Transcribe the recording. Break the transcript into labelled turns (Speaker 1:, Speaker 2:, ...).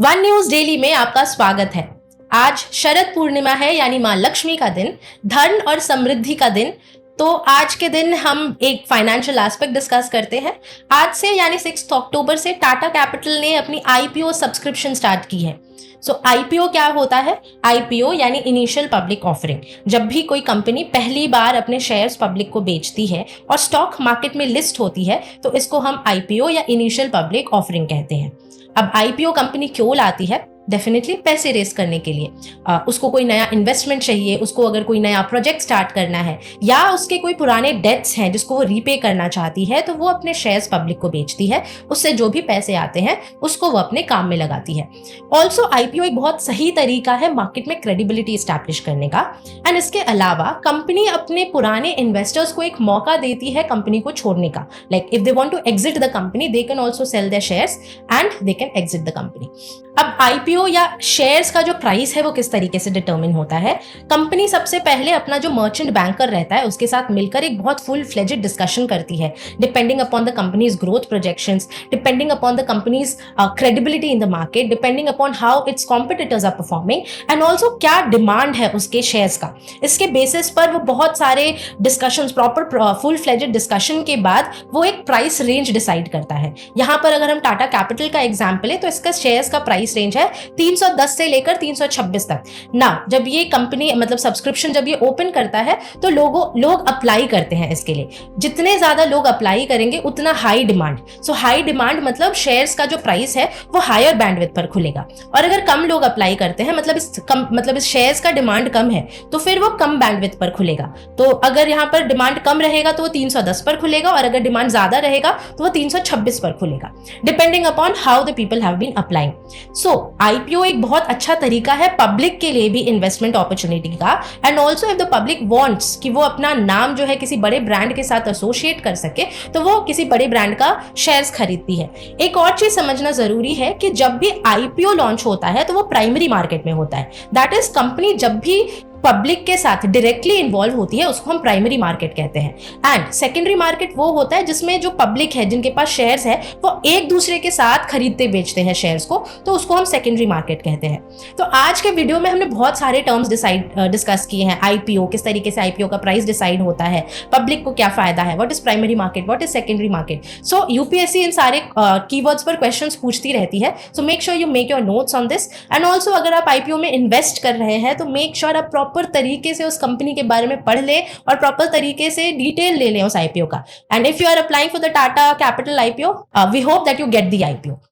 Speaker 1: One news daily में आपका स्वागत है। आज शरद पूर्णिमा है, यानी माँ लक्ष्मी का दिन, धन और समृद्धि का दिन। तो आज के दिन हम एक फाइनेंशियल एस्पेक्ट डिस्कस करते हैं। आज से यानी 6 अक्टूबर से टाटा कैपिटल ने अपनी आईपीओ सब्सक्रिप्शन स्टार्ट की है। आईपीओ क्या होता है? आईपीओ यानी इनिशियल पब्लिक ऑफरिंग। जब भी कोई कंपनी पहली बार अपने शेयर्स पब्लिक को बेचती है और स्टॉक मार्केट में लिस्ट होती है, तो इसको हम आईपीओ या इनिशियल पब्लिक ऑफरिंग कहते हैं। अब आईपीओ कंपनी क्यों लाती है? डेफिनेटली पैसे रेस करने के लिए। उसको कोई नया इन्वेस्टमेंट चाहिए, उसको अगर कोई नया प्रोजेक्ट स्टार्ट करना है, या उसके कोई पुराने डेट्स हैं जिसको वो रीपे करना चाहती है, तो वो अपने शेयर्स पब्लिक को बेचती है। उससे जो भी पैसे आते हैं उसको वो अपने काम में लगाती है। ऑल्सो आईपीओ एक बहुत सही तरीका है मार्केट में क्रेडिबिलिटी स्टैब्लिश करने का। एंड इसके अलावा कंपनी अपने पुराने इन्वेस्टर्स को एक मौका देती है कंपनी को छोड़ने का। Like if they want to exit the company, they can also sell their shares and they can exit the company. अब आईपीओ या शेयर्स का जो प्राइस है वो किस तरीके से डिटरमिन होता है? कंपनी सबसे पहले अपना जो मर्चेंट बैंकर रहता है उसके साथ मिलकर एक बहुत फुल फ्लेजेड डिस्कशन करती है, depending upon the company's growth projections, depending upon the company's credibility in the market, depending upon how its competitors are performing, and also क्या डिमांड है उसके शेयर्स का। इसके बेसिस पर वो बहुत सारे discussion, proper full fledged discussion के बाद वो एक प्राइस रेंज डिसाइड करता है। यहाँ पर अगर हम टाटा कैपिटल का एग्जाम्पल है तो इसका शेयर्स का प्राइस रेंज है 310 से लेकर 326 तक ना। जब ये कंपनी मतलब सब्सक्रिप्शन जब ये ओपन करता है तो लोग अप्लाई करते हैं इसके लिए। जितने ज्यादा लोग अप्लाई करेंगे उतना हाई डिमांड। हाई डिमांड मतलब शेयर्स का जो प्राइस है वो हायर बैंडविड्थ पर खुलेगा। और अगर कम लोग अप्लाई करते हैं, मतलब इस शेयर्स का डिमांड कम है, तो फिर वो कम बैंडविड्थ पर खुलेगा। तो अगर यहाँ पर डिमांड कम रहेगा तो वो 310 पर खुलेगा, और अगर डिमांड ज्यादा रहेगा तो वो 326 पर खुलेगा, depending upon how the people have been applying. IPO एक बहुत अच्छा तरीका है पब्लिक के लिए भी इन्वेस्टमेंट अपॉर्चुनिटी का। And also if the public wants कि वो अपना नाम जो है किसी बड़े ब्रांड के साथ एसोसिएट कर सके, तो वो किसी बड़े ब्रांड का शेयर्स खरीदती है। एक और चीज समझना जरूरी है कि जब भी आईपीओ लॉन्च होता है तो वो प्राइमरी मार्केट में होता है। दैट इज कंपनी जब भी पब्लिक के साथ डायरेक्टली इन्वॉल्व होती है उसको हम प्राइमरी मार्केट कहते हैं। एंड सेकेंडरी मार्केट वो होता है जिसमें जो पब्लिक है, जिनके पास शेयर्स है, वो एक दूसरे के साथ खरीदते बेचते हैं शेयर्स को, तो उसको हम सेकेंडरी मार्केट कहते हैं। तो आज के वीडियो में हमने बहुत सारे टर्म्स डिस्कस किए हैं। आईपीओ, किस तरीके से आईपीओ का प्राइस डिसाइड होता है, पब्लिक को क्या फायदा है, what is primary market, what is secondary market. UPSC इन सारे कीवर्ड्स पर क्वेश्चंस पूछती रहती है। Make sure you make your notes on this. And also अगर आप आईपीओ में इन्वेस्ट कर रहे हैं तो मेक श्योर आप प्रॉपर तरीके से उस कंपनी के बारे में पढ़ ले और प्रॉपर तरीके से डिटेल ले लें उस आईपीओ का। And if you are applying for the Tata capital IPO, we hope that you get the IPO.